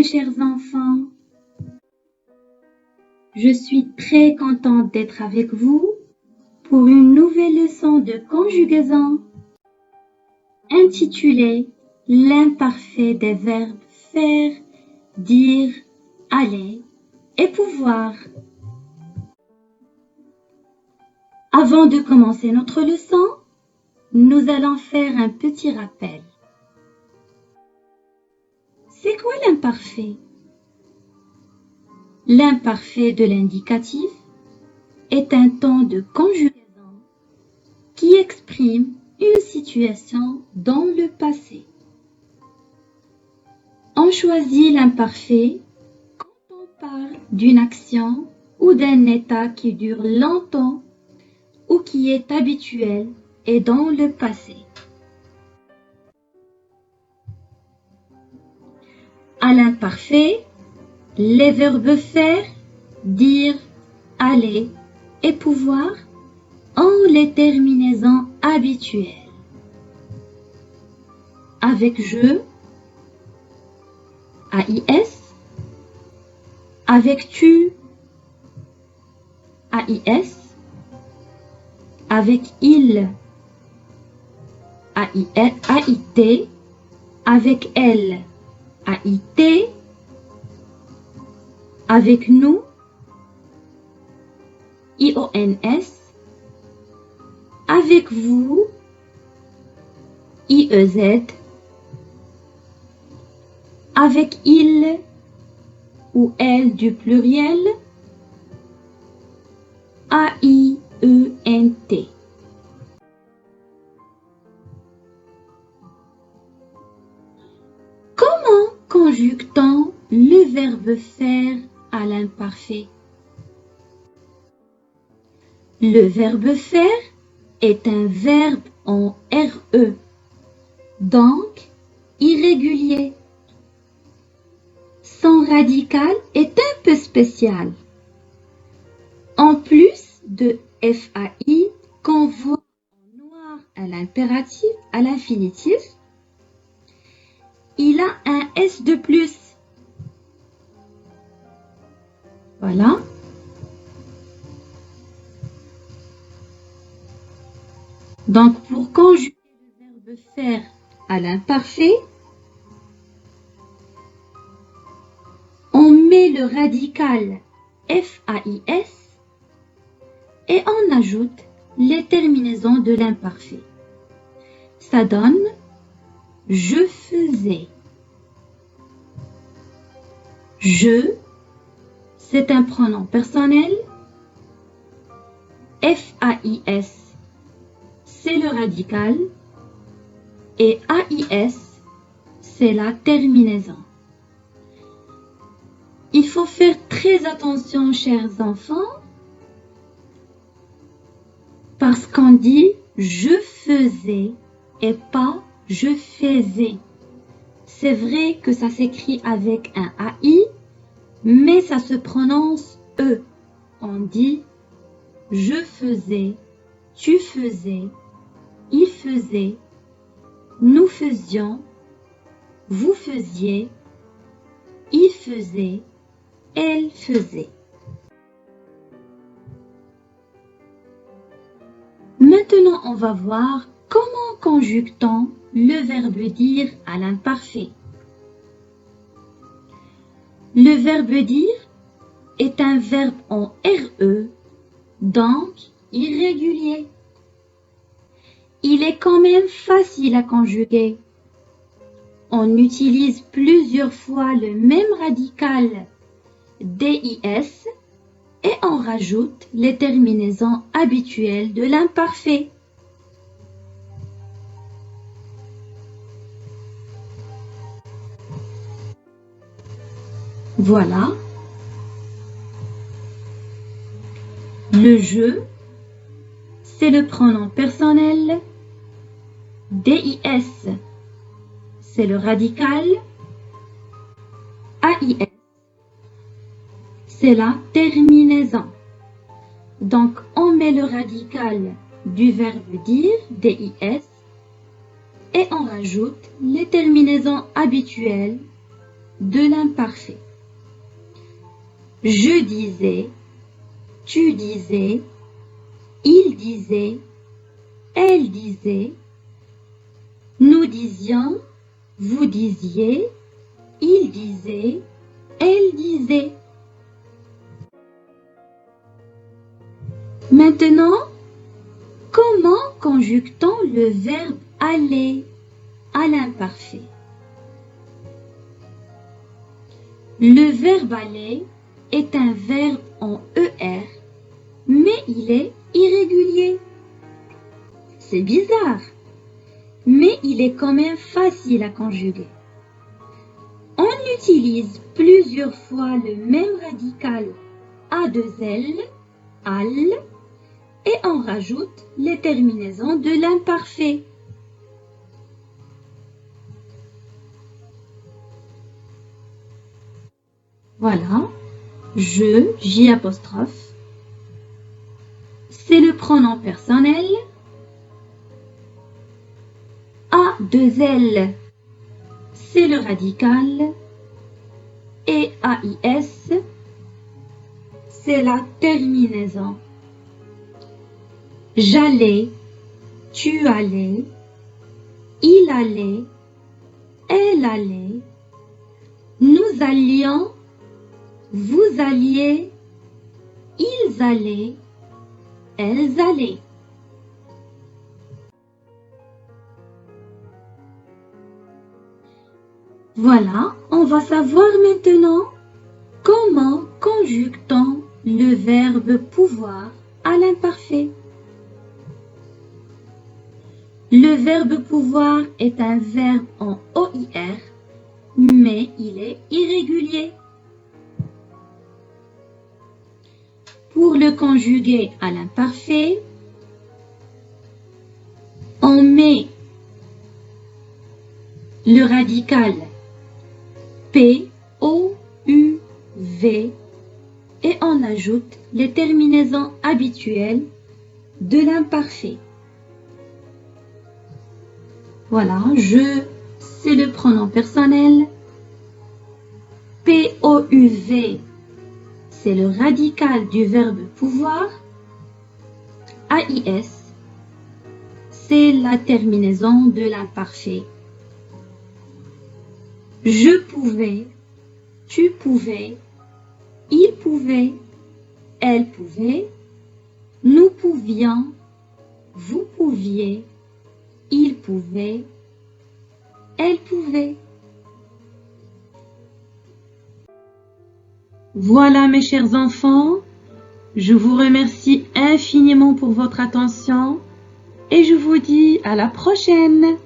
chers enfants. Je suis très contente d'être avec vous pour une nouvelle leçon de conjugaison intitulée L'imparfait des verbes faire, dire, aller et pouvoir. Avant de commencer notre leçon, nous allons faire un petit rappel. C'est quoi l'imparfait? L'imparfait de l'indicatif est un temps de conjugaison qui exprime une situation dans le passé. On choisit l'imparfait quand on parle d'une action ou d'un état qui dure longtemps ou qui est habituel et dans le passé. À l'imparfait, les verbes faire, dire, aller et pouvoir ont les terminaisons habituelles. Avec je, AIS, avec tu, AIS, avec il, AIT, avec elle, AIT, avec nous, IONS, avec vous, IEZ, avec il ou elle du pluriel, AIENT. Comment conjugue-t-on le verbe faire à l'imparfait? Le verbe faire est un verbe en RE, donc irrégulier. Son radical est un peu spécial. En plus de FAI qu'on voit en noir à l'impératif, à l'infinitif, il a un S de plus. Voilà. Donc, pour conjuguer le verbe faire à l'imparfait, on met le radical FAIS et on ajoute les terminaisons de l'imparfait. Ça donne je faisais. Je, c'est un pronom personnel. FAIS, c'est le radical. Et AIS, c'est la terminaison. Il faut faire très attention, chers enfants, parce qu'on dit je faisais et pas je faisais. C'est vrai que ça s'écrit avec un AI, mais ça se prononce E. On dit je faisais, tu faisais, il faisait, nous faisions, vous faisiez, il faisait, elle faisait. Maintenant, on va voir comment conjugue-t-on le verbe dire à l'imparfait. Le verbe dire est un verbe en RE, donc irrégulier. Il est quand même facile à conjuguer. On utilise plusieurs fois le même radical DIS et on rajoute les terminaisons habituelles de l'imparfait. Voilà. Le je, c'est le pronom personnel. DIS, c'est le radical. AIS, c'est la terminaison. Donc, on met le radical du verbe dire, DIS, et on rajoute les terminaisons habituelles de l'imparfait. Je disais, tu disais, il disait, elle disait, nous disions, vous disiez, il disait, elle disait. Maintenant, comment conjugue-t-on le verbe aller à l'imparfait? Le verbe aller est un verbe en ER, mais il est irrégulier. C'est bizarre, mais il est quand même facile à conjuguer. On utilise plusieurs fois le même radical A2L, al, et on rajoute les terminaisons de l'imparfait. Voilà, je, J', c'est le pronom personnel. A2L, c'est le radical. Et AIS, c'est la terminaison. J'allais, tu allais, il allait, elle allait, nous allions, vous alliez, ils allaient, elles allaient. Voilà, on va savoir maintenant comment conjugue-t-on le verbe pouvoir à l'imparfait. Le verbe pouvoir est un verbe en OIR, mais il est irrégulier. Pour le conjuguer à l'imparfait, on met le radical P-O-U-V et on ajoute les terminaisons habituelles de l'imparfait. Voilà, je, c'est le pronom personnel. P-O-U-V, c'est le radical du verbe pouvoir. A-I-S, c'est la terminaison de l'imparfait. Je pouvais, tu pouvais, il pouvait, elle pouvait, nous pouvions, vous pouviez, il pouvait, elle pouvait. Voilà mes chers enfants, je vous remercie infiniment pour votre attention et je vous dis à la prochaine.